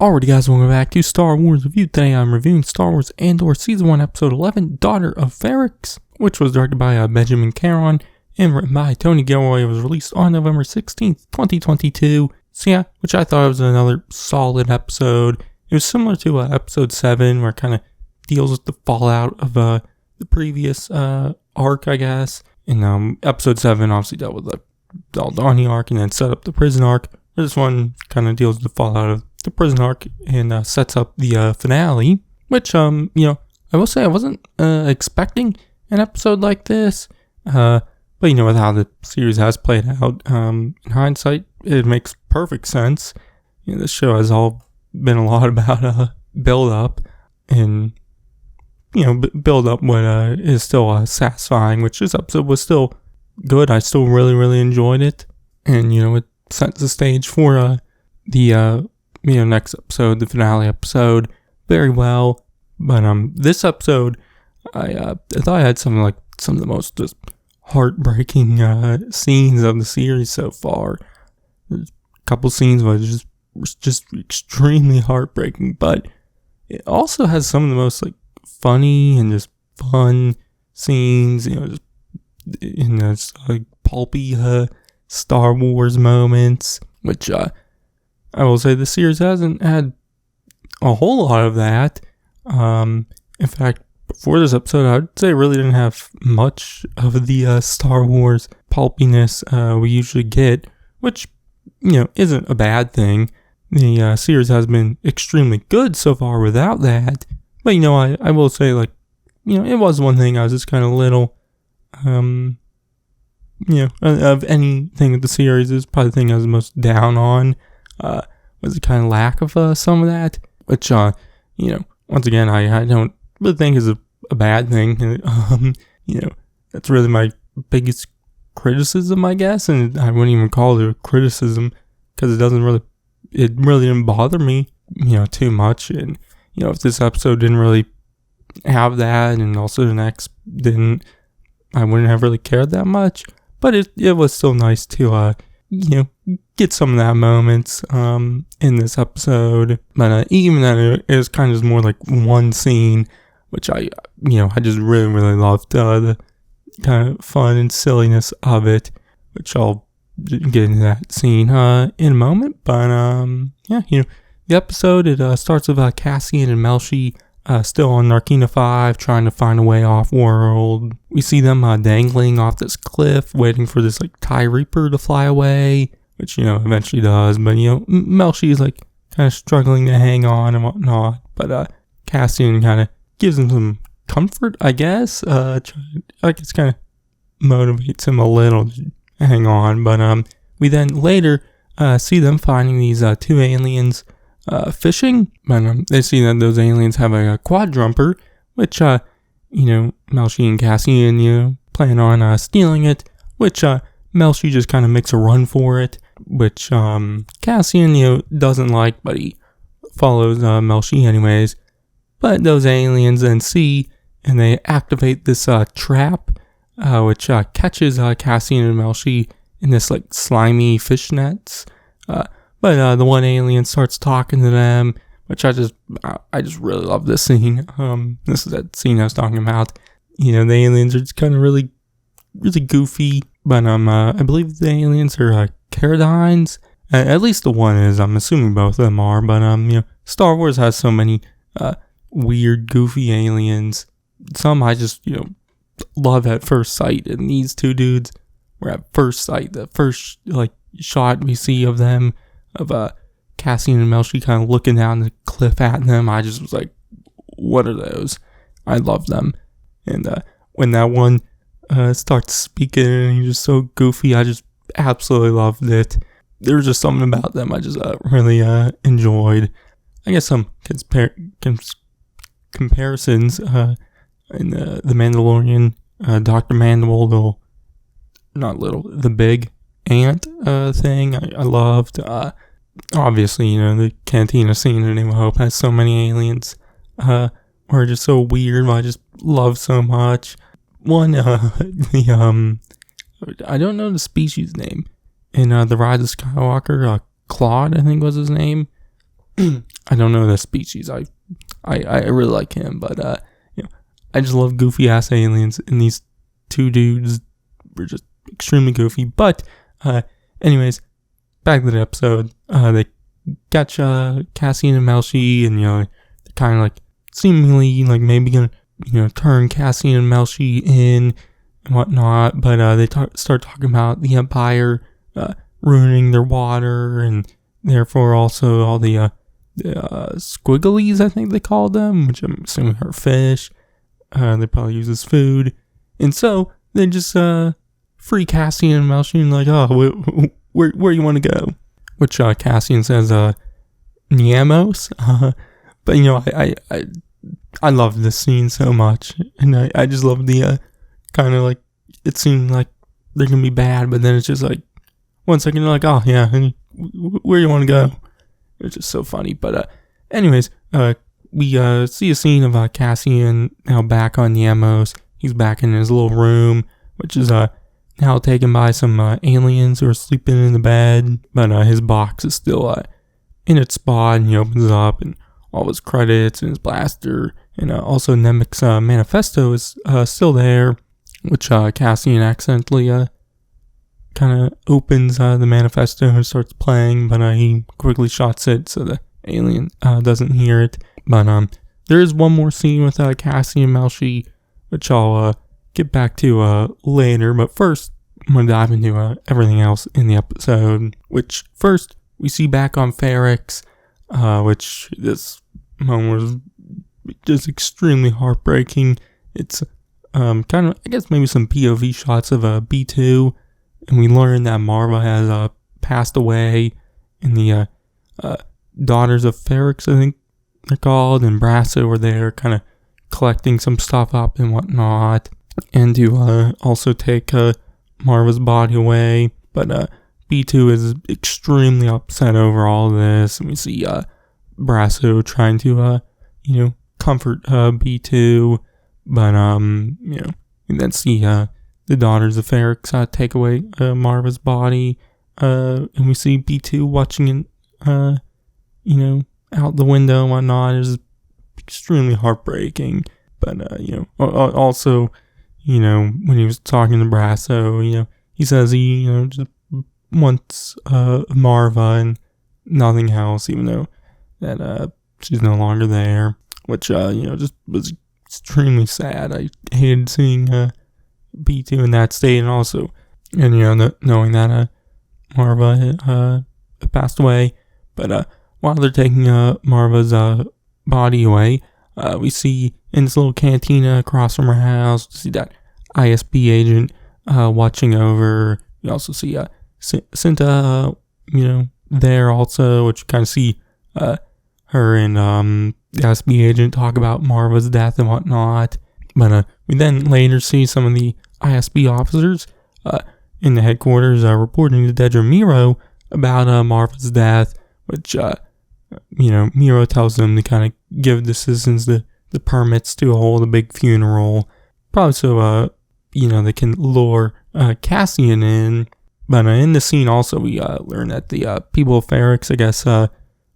Alrighty guys, welcome back to Star Wars Review. Today I'm reviewing Star Wars Andor Season 1 Episode 11, Daughter of Ferrix, which was directed by Benjamin Caron and written by Tony Gilroy. It was released on November 16th, 2022. So yeah, which I thought was another solid episode. It was similar to Episode 7, where it kind of deals with the fallout of the previous arc, I guess. And Episode 7 obviously dealt with the Aldani arc and then set up the prison arc. This one kind of deals with the fallout of the prison arc and sets up the finale, which I will say I wasn't expecting an episode like this, but with how the series has played out, in hindsight it makes perfect sense. This show has all been a lot about build up and build up what is still satisfying, which this episode was still good. I still really enjoyed it, and it sets the stage for the next episode, the finale episode, very well. But this episode, I thought I had some of the most just heartbreaking scenes of the series so far. There's a couple scenes where it's just extremely heartbreaking, but it also has some of the most funny and just fun scenes. Just in this pulpy Star Wars moments, which I will say the series hasn't had a whole lot of that. In fact, before this episode, I would say it really didn't have much of the Star Wars pulpiness we usually get, which, isn't a bad thing. The series has been extremely good so far without that. But, I will say, it was one thing I was just kind of little, of anything with the series, is probably the thing I was most down on. Was the kind of lack of some of that, which once again I don't really think is a bad thing. That's really my biggest criticism, I guess, and I wouldn't even call it a criticism because it really didn't bother me too much. And if this episode didn't really have that, and also the next didn't, I wouldn't have really cared that much. But it was still nice to get some of that moments in this episode. But even then, it was kind of just more like one scene, which I just really loved the kind of fun and silliness of it, which I'll get into that scene in a moment. But the episode, it starts with Cassian and Melshi still on Narkina 5, trying to find a way off-world. We see them dangling off this cliff, waiting for this TIE Reaper to fly away, which, eventually does. But, Melshi is, kind of struggling to hang on and whatnot. But Cassian kind of gives him some comfort, I guess. I guess kind of motivates him a little to hang on. But we then later see them finding these two aliens fishing, but they see that those aliens have a quadrumper, which Melshi and Cassian plan on stealing it, which Melshi just kind of makes a run for it, which Cassian doesn't like, but he follows Melshi anyways. But those aliens then see, and they activate this trap, which catches Cassian and Melshi in this slimy fish nets. But the one alien starts talking to them, which I just really love this scene. This is that scene I was talking about. The aliens are just kind of really goofy, but I believe the aliens are Caradines. At least the one is. I'm assuming both of them are. But Star Wars has so many weird, goofy aliens. Some I just love at first sight, and these two dudes were at first sight. The first shot we see of them, of Cassian and Melshi kind of looking down the cliff at them, I just was like, what are those? I love them. And when that one starts speaking and he's just so goofy, I just absolutely loved it. There was just something about them I just really enjoyed. I guess some comparisons in the Mandalorian, Dr. Mandible, the big ant thing I loved. Obviously, the cantina scene in A New Hope has so many aliens are just so weird, but I just love so much. One, I don't know the species name in The Rise of Skywalker. Claude, I think was his name. I don't know the species. I really like him, but I just love goofy ass aliens, and these two dudes were just extremely goofy. But anyways, back to the episode. They catch Cassian and Melshi, and they're kind of like seemingly like maybe gonna turn Cassian and Melshi in and whatnot. But they start talking about the Empire ruining their water, and therefore also all the squigglies, I think they call them, which I'm assuming are fish. They probably use as food, and so they just free Cassian and Melshi, like, oh, where you want to go? Which Cassian says Niamos. But I love this scene so much, and I just love the kind of like, it seemed like they're gonna be bad, but then it's just like 1 second you're like, oh yeah, where you want to go? It's just so funny. But anyways, we see a scene of Cassian now back on Niamos. He's back in his little room, which is now taken by some aliens who are sleeping in the bed. But his box is still in its spot, and he opens it up, and all his credits and his blaster, and also Nemec's manifesto is still there, which Cassian accidentally kind of opens the manifesto and starts playing, but he quickly shuts it so the alien doesn't hear it. But there is one more scene with Cassian and Melshi, which I'll get back to later. But first, I'm going to dive into everything else in the episode, which first we see back on Ferrix, which this moment was just extremely heartbreaking. It's kind of, I guess, maybe some POV shots of B2, and we learn that Marva has passed away, and the daughters of Ferrix, I think they're called, and Brasso were there kind of collecting some stuff up and whatnot, and to also take Marva's body away. But B2 is extremely upset over all this, and we see Brasso trying to comfort B2, but we then see the daughters of Ferrix take away Marva's body, and we see B2 watching it out the window and whatnot. Is extremely heartbreaking. But also, when he was talking to Brasso, he says he just wants Marva and nothing else, even though that she's no longer there, which just was extremely sad. I hated seeing B2 in that state, and also knowing that Marva had passed away. But while they're taking Marva's body away, we see in this little cantina across from her house, see that ISB agent watching over. We also see Cinta, there also, which you kind of see her and the ISB agent talk about Marva's death and whatnot. But we then later see some of the ISB officers in the headquarters reporting to Dedra Miro about Marva's death, which Miro tells them to kind of give the citizens the permits to hold a big funeral, probably so they can lure Cassian in. But in the scene also we learn that the people of Ferrix, I guess,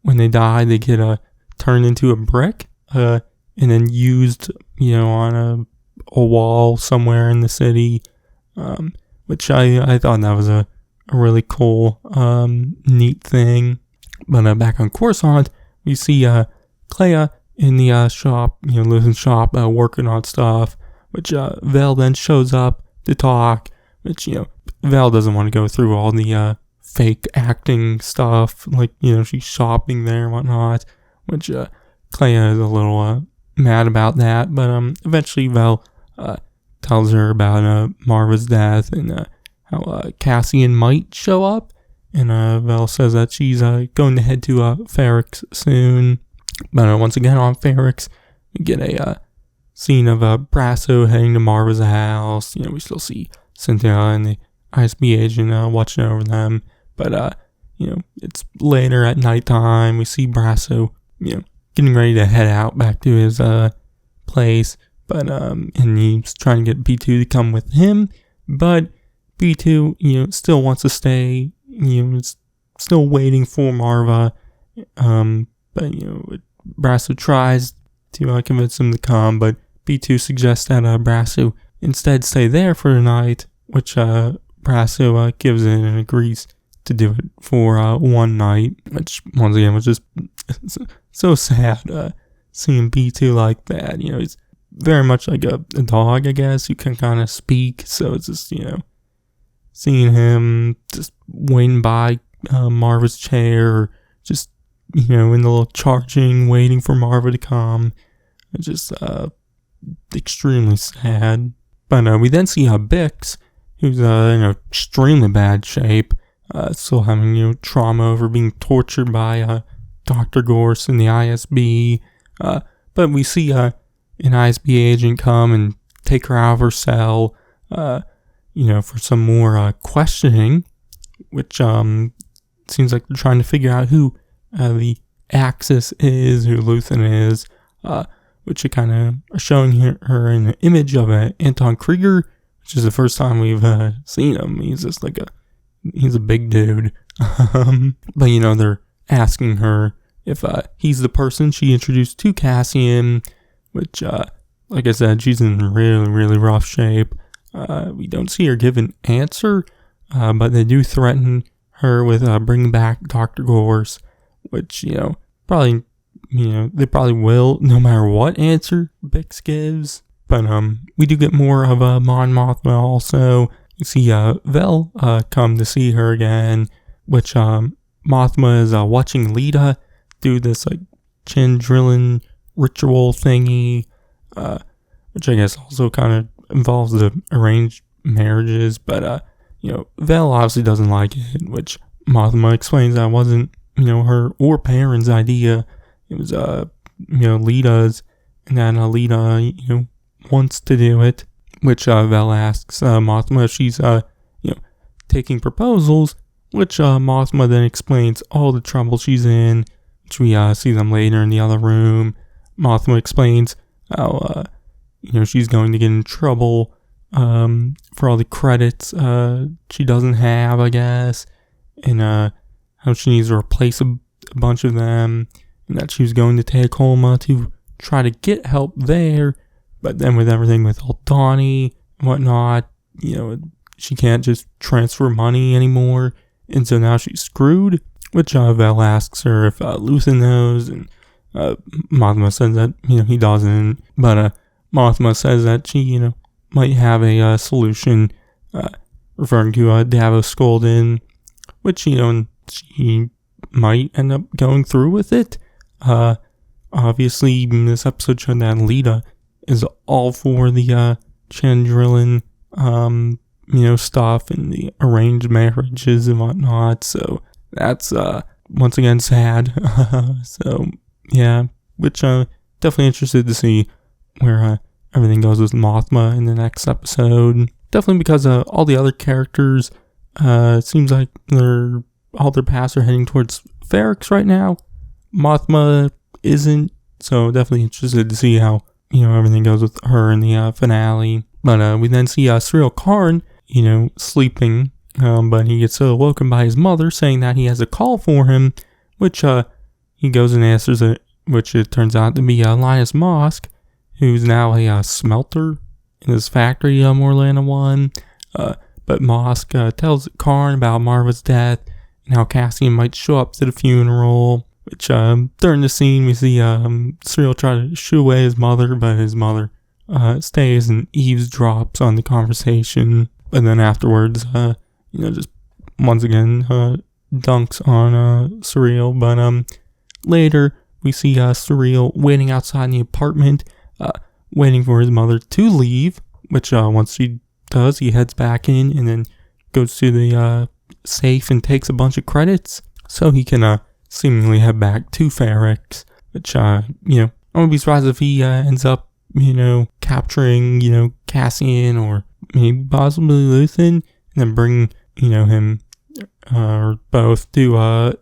when they die, they get turned into a brick and then used on a wall somewhere in the city, which I thought that was a really cool neat thing. But back on Coruscant, we see Clea in the shop, Luthen's shop, working on stuff, which Vel then shows up to talk, which Vel doesn't want to go through all the fake acting stuff, like she's shopping there and whatnot, which Clea is a little mad about that. But eventually Vel tells her about Marva's death and how Cassian might show up. And Vel says that she's going to head to Ferrix soon. But once again on Ferrix, we get a scene of Brasso heading to Marva's house. We still see Cynthia and the ISB agent watching over them. But it's later at nighttime. We see Brasso, getting ready to head out back to his place. But and he's trying to get B2 to come with him. But B2, still wants to stay. It's still waiting for Marva. but, Brasso tries to convince him to come, but B2 suggests that Brasso instead stay there for the night, which Brasso gives in and agrees to do it for one night, which once again was just so sad seeing B2 like that. He's very much like a dog, I guess, who can kind of speak, so it's just, seeing him just waiting by Marva's chair, or just, in the little charging, waiting for Marva to come. It's just extremely sad. But we then see Bix, who's in extremely bad shape, still having trauma over being tortured by Dr. Gorse in the ISB. But we see an ISB agent come and take her out of her cell, for some more questioning, which seems like they're trying to figure out who the Axis is, who Luthen is, which are kind of are showing her an image of Anton Krieger, which is the first time we've seen him. He's just like he's a big dude. But they're asking her if he's the person she introduced to Cassian, which, like I said, she's in really, really rough shape. We don't see her give an answer, but they do threaten her with bringing back Dr. Gorse, which, probably, they probably will, no matter what answer Bix gives. But we do get more of Mon Mothma also. You see Vel come to see her again, which Mothma is watching Lita do this like chin drilling ritual thingy, which I guess also kind of involves the arranged marriages. But Vel obviously doesn't like it, which Mothma explains that wasn't her or Perrin's idea. It was Lita's, and then Lita wants to do it, which Vel asks Mothma if she's taking proposals, which Mothma then explains all the trouble she's in, which we see them later in the other room. Mothma explains how she's going to get in trouble for all the credits she doesn't have, I guess, and how she needs to replace a bunch of them, and that she was going to Tacoma to try to get help there, but then with everything with Aldani and whatnot, she can't just transfer money anymore, and so now she's screwed, which Vel asks her if Luthen knows, and Mothma says that, he doesn't, but Mothma says that she, might have a solution, referring to Davos Skolden, which, she might end up going through with it. Obviously, this episode showed that Lita is all for the Chandrilan, stuff and the arranged marriages and whatnot, so that's once again sad. So yeah, which definitely interested to see where everything goes with Mothma in the next episode. Definitely because all the other characters, it seems like all their paths are heading towards Ferrix right now. Mothma isn't, so definitely interested to see how everything goes with her in the finale. But we then see Cyril Karn, sleeping, but he gets woken by his mother saying that he has a call for him, which he goes and answers it, which it turns out to be Linus Mosk, who's now a smelter in his factory, Morlana 1. But Mosk tells Karn about Marva's death and how Cassian might show up to the funeral, which during the scene we see Cyril try to shoo away his mother, but his mother stays and eavesdrops on the conversation, and then afterwards just once again dunks on Cyril. But later we see Cyril waiting outside the apartment, waiting for his mother to leave, which once she does, he heads back in and then goes to the safe and takes a bunch of credits so he can seemingly head back to Ferrix, which I wouldn't be surprised if he ends up capturing Cassian or maybe possibly Luthen, and then bring him or both to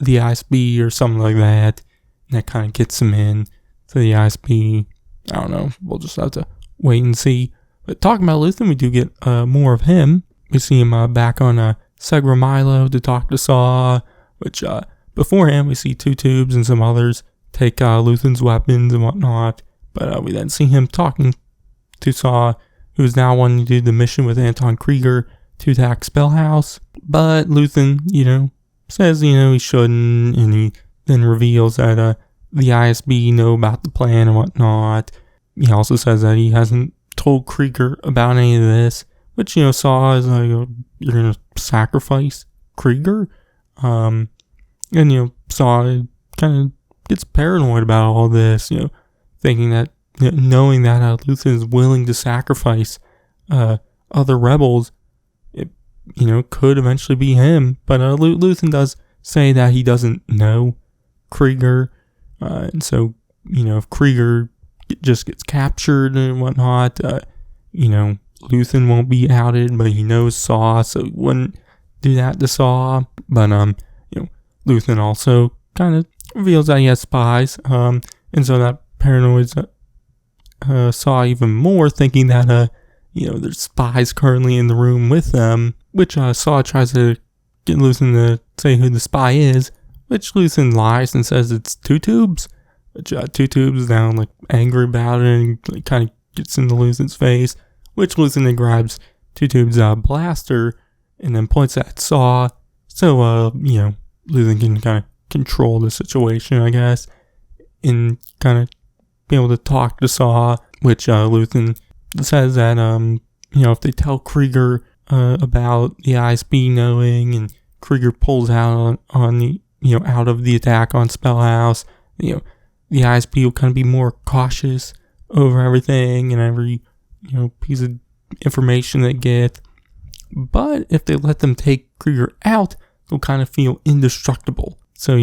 the ISB or something like that, and that kind of gets him in to the ISB. I don't know, we'll just have to wait and see. But talking about Luthen, we do get more of him. We see him back on Segra Milo to talk to Saw, which beforehand we see Two Tubes and some others take Luthen's weapons and whatnot. But we then see him talking to Saw, who's now wanting to do the mission with Anton Krieger to attack Spellhouse. But Luthen, says, he shouldn't, and he then reveals that the ISB know about the plan and whatnot. He also says that he hasn't told Krieger about any of this, which, Saw is like, you're going to sacrifice Krieger? And, Saw kind of gets paranoid about all this, thinking that, knowing that Luthen is willing to sacrifice other rebels, it, could eventually be him. But Luthen does say that he doesn't know Krieger, and so, if Krieger just gets captured and whatnot, Luthen won't be outed, but he knows Saw, so he wouldn't do that to Saw. But, Luthen also kind of reveals that he has spies, and so that paranoids Saw even more, thinking that, there's spies currently in the room with them, which Saw tries to get Luthen to say who the spy is, which Luthen lies and says it's Two Tubes, which Two Tubes is now, angry about it, and kind of gets into Luthen's face, which Luthen then grabs Two Tubes' blaster, and then points at Saw, so, Luthen can kind of control the situation, I guess, and kind of be able to talk to Saw, which Luthen says that, if they tell Krieger about the ISB knowing, and Krieger pulls out on the, out of the attack on Spellhouse, the ISB will kind of be more cautious over everything and every, piece of information they get. But if they let them take Krieger out, they'll kind of feel indestructible. So,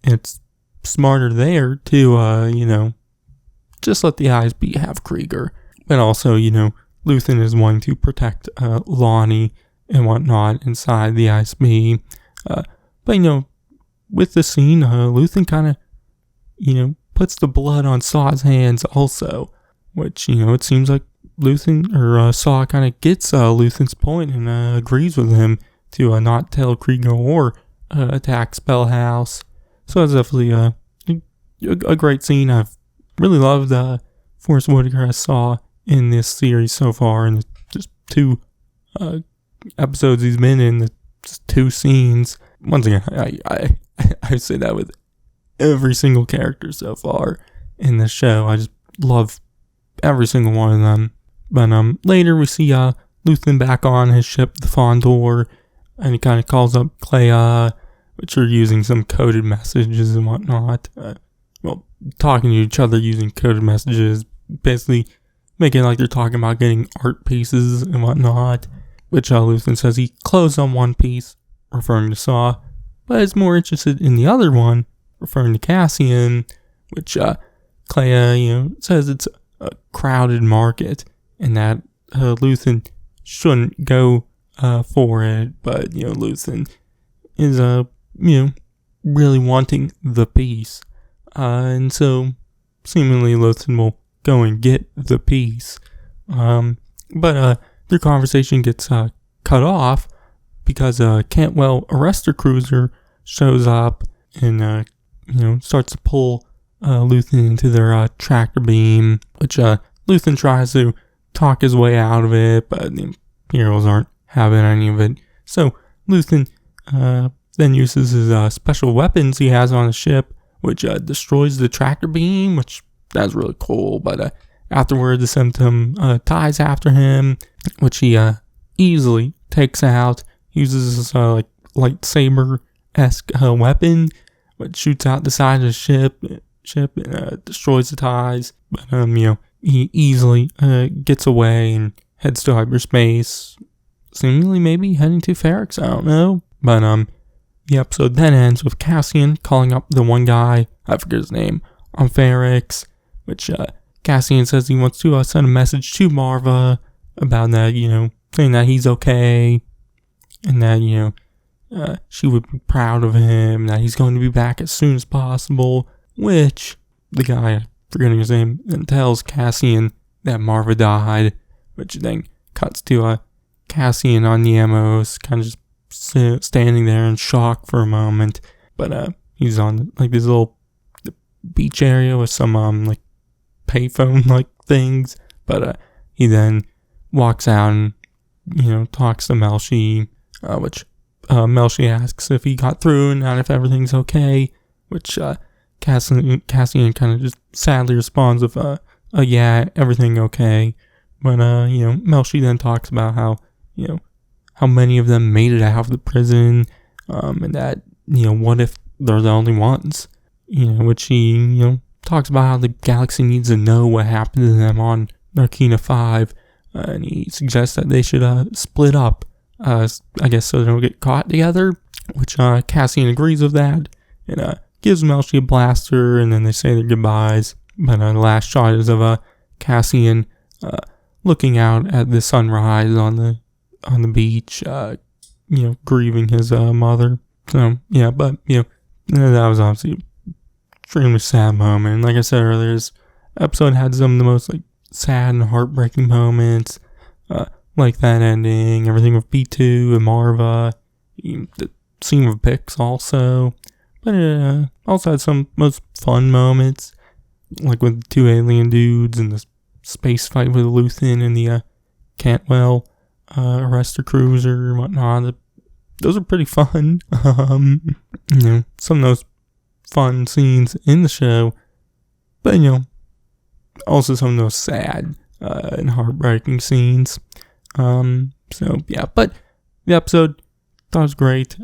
it's smarter there to, just let the ISB have Krieger. But also, Luthen is wanting to protect Lonnie and whatnot inside the ISB. But, with the scene, Luthen kind of, puts the blood on Saw's hands also. Which, it seems like Luthen, or Saw kind of gets Luthen's point and agrees with him to not tell Krieger or attack Spellhouse. So that's definitely a great scene. I've really loved Forrest Whitaker as Saw in this series so far, and just 2 episodes he's been in, just 2 scenes. Once again, I say that with every single character so far in this show. I just love every single one of them. But later we see Luthen back on his ship, the Fondor, and he kind of calls up Clea, which are using some coded messages and whatnot. Talking to each other using coded messages, basically making it like they're talking about getting art pieces and whatnot, which Luthen says he closed on one piece, referring to Saw, but is more interested in the other one, referring to Cassian, which Clea, says it's a crowded market, and that Luthen shouldn't go for it, but, Luthen is, really wanting the piece, and so seemingly Luthen will go and get the piece, but their conversation gets cut off because Cantwell Arrestor Cruiser shows up and, starts to pull Luthen into their tractor beam, which Luthen tries to talk his way out of it, but the Imperials aren't having any of it. So Luthen then uses his special weapons he has on the ship, which destroys the tractor beam, which that's really cool. But afterward, the Symptom ties after him, which he easily takes out. Uses his lightsaber-esque weapon, which shoots out the side of the ship and destroys the ties. But he easily gets away and heads to hyperspace, seemingly maybe heading to Ferrix, I don't know. But the episode then ends with Cassian calling up the one guy, I forget his name, on Ferrix, which Cassian says he wants to send a message to Marva about that, saying that he's okay, and that, she would be proud of him, that he's going to be back as soon as possible, which the guy, forgetting his name, then tells Cassian that Marva died, which then cuts to Cassian on Niamos, kind of just standing there in shock for a moment, but he's on this little beach area with some like payphone like things, but he then walks out and talks to Melshi, which Melshi asks if he got through and if everything's okay, which Cassian kind of just sadly responds with yeah, everything okay. But Melshi then talks about how how many of them made it out of the prison, and that what if they're the only ones, which he talks about how the galaxy needs to know what happened to them on Narkina 5, and he suggests that they should split up, I guess, so they don't get caught together, which Cassian agrees with that, and gives Melshi a blaster, and then they say their goodbyes. But the last shot is of Cassian looking out at the sunrise on the beach, grieving his mother. So yeah, but that was obviously an extremely sad moment. And like I said earlier, this episode had some of the most sad and heartbreaking moments, like that ending, everything with B2 and Marva, the scene with Bix also. But it also had some most fun moments, like with the 2 alien dudes and the space fight with Luthen and the Cantwell arrestor cruiser and whatnot. Those are pretty fun. Some of those fun scenes in the show, but also some of those sad and heartbreaking scenes. So yeah, but the episode, thought it was great.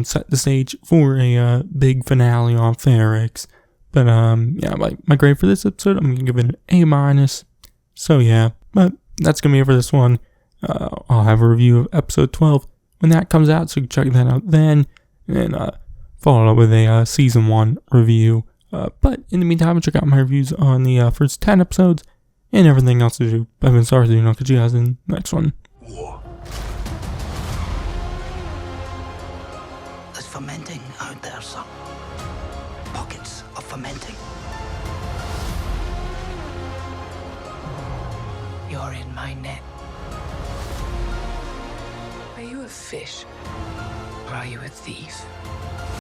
Set the stage for a big finale on Ferrix. But yeah, my grade for this episode, I'm gonna give it an A-. So yeah, but that's gonna be it for this one. I'll have a review of episode 12 when that comes out, so you can check that out then, and follow it up with a season 1 review. But in the meantime, check out my reviews on the first 10 episodes and everything else to do. I've been sorry, I'll catch you guys in the next one. There's fermenting out there, son. Pockets of fermenting. You're in my net. Are you a fish? Or are you a thief?